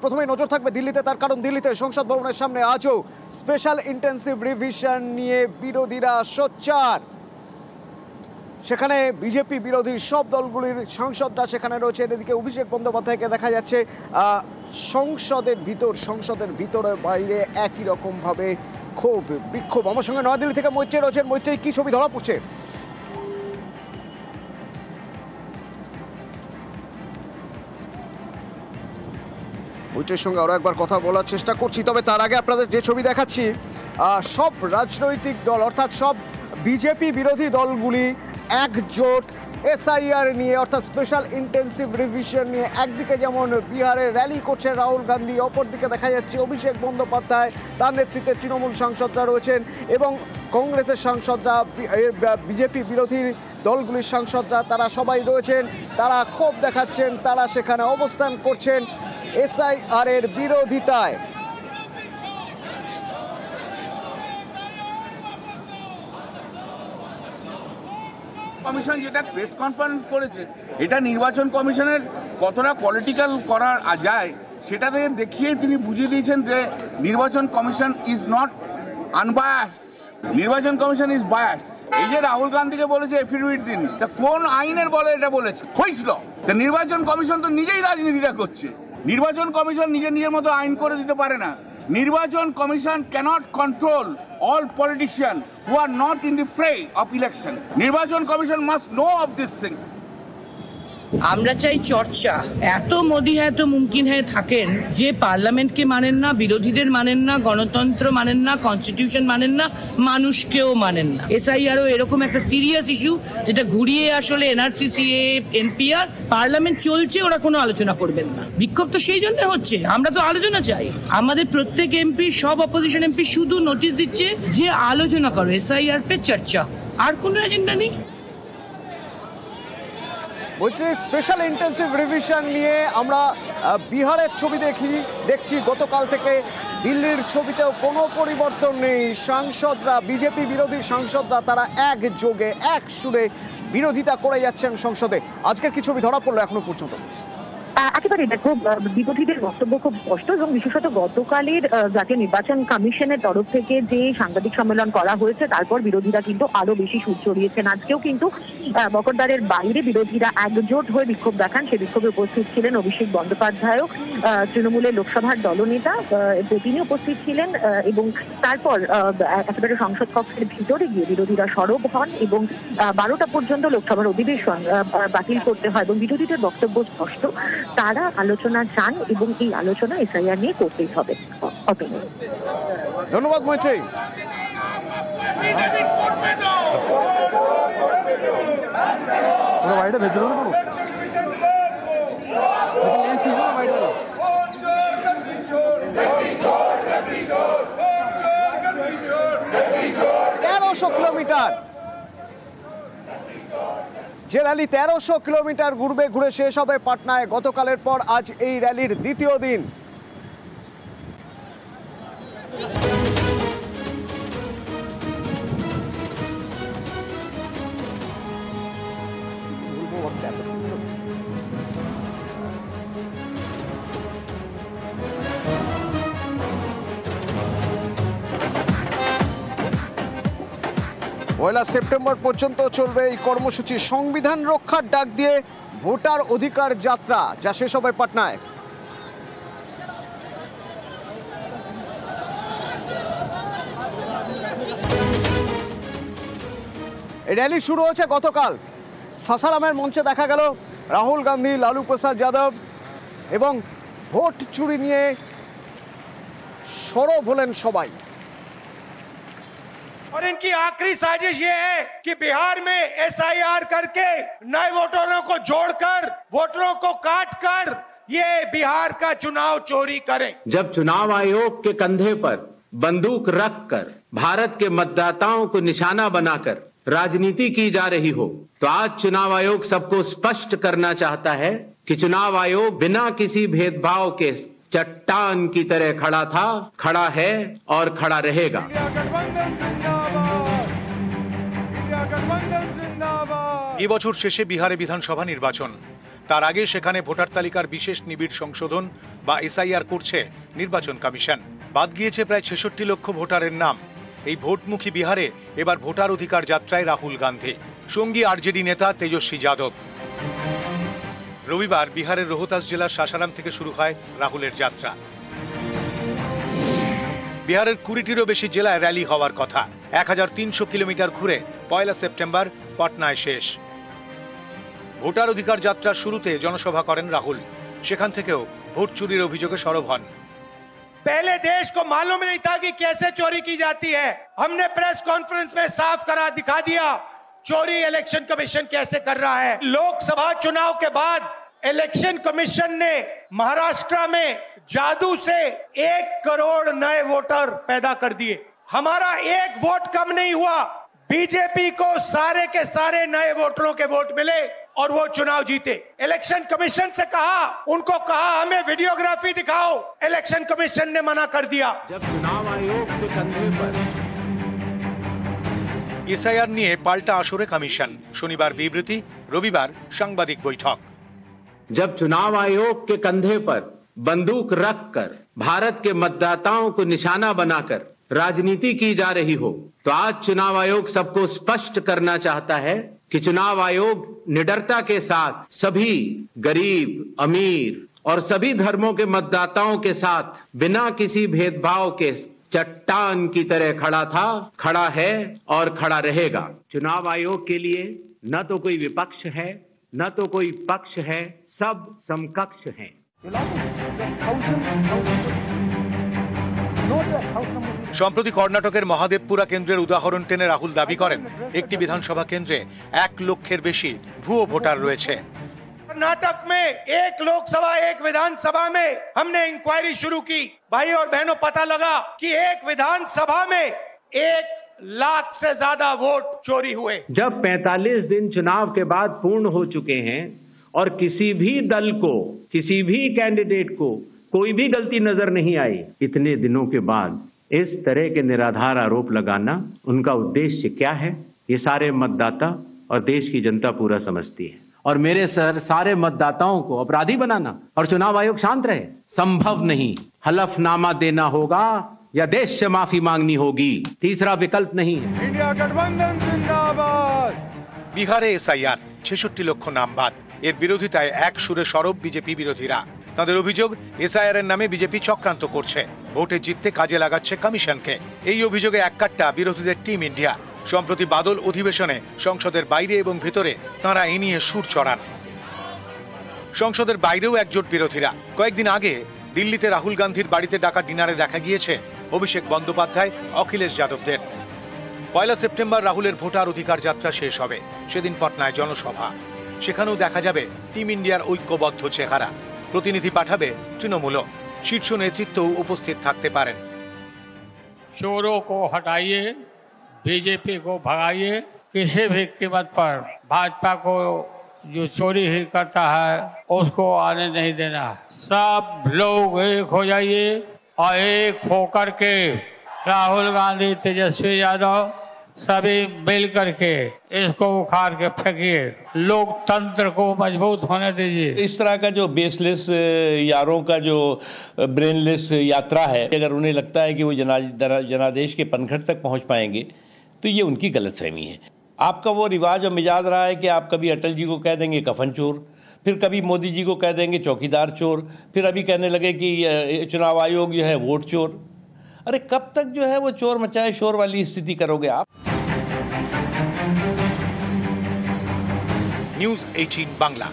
প্রথমে নজর থাকবে দিল্লিতে, তার কারণ দিল্লিতে সংসদ ভবনের সামনে আজও স্পেশাল ইন্টেন্সিভ রিভিশন নিয়ে বিরোধীরা সোচ্চার। সেখানে বিজেপি বিরোধী সব দলগুলির সাংসদরা সেখানে রয়েছেন। এদিকে অভিষেক বন্দ্যোপাধ্যায়কে দেখা যাচ্ছে সংসদের ভিতরে বাইরে একই রকমভাবে ক্ষোভ বিক্ষোভ। আমার সঙ্গে নয়াদিল্লি থেকে মৈত্রী রয়েছেন। মৈত্রী, কি ছবি ধরা পড়ছে? মৈত্রীর সঙ্গে আরো একবার কথা বলার চেষ্টা করছি, তবে তার আগে আপনাদের যে ছবি দেখাচ্ছি, সব রাজনৈতিক দল অর্থাৎ সব বিজেপি বিরোধী দলগুলি একজোট এসআইআর নিয়ে অর্থাৎ স্পেশাল ইন্টেন্সিভ রিভিশন নিয়ে। একদিকে যেমন বিহারে র্যালি করছে রাহুল গান্ধী, অপরদিকে দেখা যাচ্ছে অভিষেক বন্দ্যোপাধ্যায়, তার নেতৃত্বে তৃণমূল সাংসদরা রয়েছেন এবং কংগ্রেসের সাংসদরা, বিজেপি বিরোধী দলগুলির সাংসদরা, তারা সবাই রয়েছেন। তারা ক্ষোভ দেখাচ্ছেন, তারা সেখানে অবস্থান করছেন এসআইআর এর বিরোধিতায়। কমিশন যেটা প্রেস কনফারেন্স করেছে, এটা নির্বাচন কমিশনের কতটা পলিটিক্যাল করা যায় সেটা থেকে দেখিয়ে তিনি বুঝিয়ে দিয়েছেন যে নির্বাচন কমিশন ইজ নট আনবায়াসড, নির্বাচন কমিশন ইজ বায়াস। এই যে রাহুল গান্ধীকে বলেছে এফিডেভিট দিন, তা কোন আইনের বলে এটা বলেছে? হয়েছিল নির্বাচন কমিশন তো নিজেই রাজনীতিটা করছে। নির্বাচন কমিশন নিজের মতো আইন করে দিতে পারে না। নির্বাচন commission cannot control all politicians who are not in the fray of election. নির্বাচন commission must know of these things. আমরা চাই চর্চা। এত মোদি হ্যাঁ তো মুমকিন হ্যাঁ থাকেন যে পার্লামেন্টকে মানেন না, বিরোধীদের মানেন না, গণতন্ত্র মানেন না, কনস্টিটিউশন মানেন না, মানুষকেও মানেন না। এসআইআরও এরকম একটা সিরিয়াস ইস্যু যেটা ঘুরিয়ে আসলে এনআরসি, সিএএ, এনপিআর, পার্লামেন্ট চলছে, ওরা কোনো আলোচনা করবেন না। বিক্ষোভ তো সেই জন্য হচ্ছে, আমরা তো আলোচনা চাই। আমাদের প্রত্যেক এমপি, সব অপোজিশন এমপি শুধু নোটিশ দিচ্ছে যে আলোচনা করো, এসআইআর পে চর্চা, আর কোনো এজেন্ডা নেই। মৈত্রী, স্পেশাল ইন্টেন্সিভ রিভিশন নিয়ে আমরা বিহারের ছবি দেখছি গতকাল থেকে। দিল্লির ছবিতেও কোনো পরিবর্তন নেই। সাংসদরা, বিজেপি বিরোধী সাংসদরা, তারা একযোগে এক সুরে বিরোধিতা করে যাচ্ছেন সংসদে। আজকের কি ছবি ধরা পড়লো এখনো পর্যন্ত? একেবারে দেখো, বিরোধীদের বক্তব্য খুব স্পষ্ট এবং বিশেষত গতকালের জাতীয় নির্বাচন কমিশনের তরফ থেকে যে সাংবাদিক সম্মেলন করা হয়েছে, তারপর বিরোধীরা কিন্তু আরো বেশি সুর চড়িয়েছেন। আজকেও কিন্তু মকরদ্বারের বাইরে বিরোধীরা একজোট হয়ে বিক্ষোভ দেখান। সে বিক্ষোভে উপস্থিত ছিলেন অভিষেক বন্দ্যোপাধ্যায়ও, তৃণমূলের লোকসভার দলনেতা, তিনি উপস্থিত ছিলেন। এবং তারপর একেবারে সংসদ কক্ষের ভিতরে গিয়ে বিরোধীরা সরব হন এবং 12টা পর্যন্ত লোকসভার অধিবেশন বাতিল করতে হয়। এবং বিরোধীদের বক্তব্য স্পষ্ট, তারা আলোচনা চান এবং এই আলোচনা এসআইআর নিয়ে করতেই হবে। ধন্যবাদ মৈত্রী। কিলোমিটার যে র্যালি 1300 কিলোমিটার ঘুরে শেষ হবে পাটনায়। গতকালের পর আজ এই র্যালির দ্বিতীয় দিন। পয়লা সেপ্টেম্বর পর্যন্ত চলবে এই কর্মসূচি। সংবিধান রক্ষার ডাক দিয়ে ভোটার অধিকার যাত্রা, যা শেষ হবে পাটনায়। এই র্যালি শুরু হয়েছে গতকাল। সাসারামের মঞ্চে দেখা গেল রাহুল গান্ধী, লালু প্রসাদ যাদব এবং ভোট চুরি নিয়ে সরব হলেন সবাই। और इनकी आखिरी साजिश ये है कि बिहार में एसआईआर करके नए वोटरों को जोड़कर, वोटरों को काटकर ये बिहार का चुनाव चोरी करें। जब चुनाव आयोग के कंधे पर बंदूक रखकर भारत के मतदाताओं को निशाना बनाकर राजनीति की जा रही हो, तो आज चुनाव आयोग सबको स्पष्ट करना चाहता है कि चुनाव आयोग बिना किसी भेदभाव के चट्टान की तरह खड़ा था, खड़ा है और खड़ा रहेगा। এবছর শেষে বিহারে বিধানসভা নির্বাচন। তার আগে সেখানে ভোটার তালিকার বিশেষ নিবিড় সংশোধন বা এসআইআর করছে নির্বাচন কমিশন। বাদ গিয়েছে প্রায় ৬৬ লক্ষ ভোটারের নাম। এই ভোটমুখী বিহারে এবার ভোটার অধিকার যাত্রায় রাহুল গান্ধী, সঙ্গী আরজেডি নেতা তেজস্বী যাদব। রবিবার বিহারের রোহতাস জেলার সাসারাম থেকে শুরু হয় রাহুলের যাত্রা। বিহারের ২০টিরও বেশি জেলায় র্যালি হওয়ার কথা। ১৩০০ কিলোমিটার ঘুরে ১ সেপ্টেম্বর পাটনায় শেষ। ভোটার অধিকার যাত্রার শুরুতে জনসভা করেন রাহুল। সেখান থেকেও ভোট চুরির অভিযোগে সরব হন। पहले देश को मालूम नहीं था कि कैसे चोरी की जाती है। हमने प्रेस कॉन्फ्रेंस में साफ करा दिखा दिया चोरी इलेक्शन कमीशन कैसे कर रहा है। लोकसभा चुनाव के बाद इलेक्शन कमीशन ने महाराष्ट्र में जादू से 1 करोड़ नए वोटर पैदा कर दिए। हमारा एक वोट कम नहीं हुआ। बीजेपी को सारे के सारे नए वोटरों के वोट मिले और वो चुनाव जीते। इलेक्शन कमीशन से कहा, उनको कहा हमें वीडियोग्राफी दिखाओ, इलेक्शन कमीशन ने मना कर दिया। जब चुनाव आयोग के कंधे पर এসআইআর নিয়ে পাল্টা আসরে কমিশন। শনিবার বিবৃতি, রবিবার সাংবাদিক বৈঠক। जब चुनाव आयोग के कंधे पर बंदूक रखकर भारत के मतदाताओं को निशाना बनाकर राजनीति की जा रही हो, तो आज चुनाव आयोग सबको स्पष्ट करना चाहता है कि चुनाव आयोग निडरता के साथ सभी गरीब, अमीर और सभी धर्मों के मतदाताओं के साथ बिना किसी भेदभाव के चट्टान की तरह खड़ा था, खड़ा है और खड़ा रहेगा। चुनाव आयोग के लिए न तो कोई विपक्ष है, न तो कोई पक्ष है, सब समकक्ष हैं। সম্প্রতি কর্ণাটকের মহাদেবপুরা কেন্দ্রের উদাহরণ টেনে রাহুল দাবি করেন, একটি বিধানসভা কেন্দ্রে ১ লক্ষের বেশি ভুয়ো ভোটার রয়েছে। कर्नाटक में 1 लोकसभा 1 विधानसभा में हमने इंक्वायरी शुरू की। भाई और बहनों, पता लगा कि 1 विधानसभा में 1 लाख से ज्यादा वोट चोरी हुए। जब 45 दिन चुनाव के बाद पूर्ण हो चुके हैं और किसी भी दल को, किसी भी कैंडिडेट को कोई भी गलती नजर नहीं आई, इतने दिनों के बाद इस तरह के निराधार आरोप लगाना, उनका उद्देश्य क्या है, ये सारे मतदाता और देश की जनता पूरा समझती है। और मेरे सारे मतदाताओं को अपराधी बनाना और चुनाव आयोग शांत रहे संभव नहीं। हलफनामा देना होगा या देश से माफी मांगनी होगी, तीसरा विकल्प नहीं है। इंडिया गठबंधन जिंदाबाद। বিহারে এসআইআর, ৬৬ লক্ষ নাম বাদ। এর বিরোধিতায় এক সুরে সরব বিজেপি বিরোধীরা। তাদের অভিযোগ, এসআইআর এর নামে বিজেপি চক্রান্ত করছে, ভোটে জিততে কাজে লাগাচ্ছে কমিশনকে। এই অভিযোগে এককাট্টা বিরোধীদের টিম ইন্ডিয়া। সম্প্রতি বাদল অধিবেশনে সংসদের বাইরে এবং ভেতরে তাঁরা এ নিয়ে সুর চড়ান। সংসদের বাইরেও একজোট বিরোধীরা। কয়েকদিন আগে দিল্লিতে রাহুল গান্ধীর বাড়িতে ডাকা ডিনারে দেখা গিয়েছে অভিষেক বন্দ্যোপাধ্যায়, অখিলেশ যাদবদের। ১ সেপ্টেম্বর রাহুলের ভোটার অধিকার যাত্রা শেষ হবে। সেদিন পাটনায় জনসভা। সেখানেও দেখা যাবে টিম ইন্ডিয়ার ঐক্যবদ্ধ চেহারা। প্রতিনিধি পাঠাবে তৃণমূলও। শীর্ষ নেতৃত্বও উপস্থিত থাকতে পারেন। चोरों को हटाइए, बीजेपी को भगाइए, किसी भी कीमत पर भाजपा को जो चोरी ही करता है उसको आने नहीं देना है। सब लोग एक हो जाइए और एक होकर के राहुल गांधी, तेजस्वी यादव सभी मिल करके इसको उखाड़ के फेंकिए। लोकतंत्र को मजबूत होने दीजिए। इस तरह का जो बेसलेस यारों का जो ब्रेनलेस यात्रा है, अगर उन्हें लगता है कि वो जनादेश के पनघट तक पहुंच पाएंगे, तो ये उनकी गलतफहमी है। आपका वो रिवाज और मिजाज रहा है कि आप कभी अटल जी को कह देंगे कफन चोर, फिर कभी मोदी जी को कह देंगे चौकीदार चोर, फिर अभी कहने लगे कि चुनाव आयोग जो है वोट चोर। अरे कब तक जो है वो चोर मचाए शोर वाली स्थिति करोगे आप? নিউজ 18 বাংলা।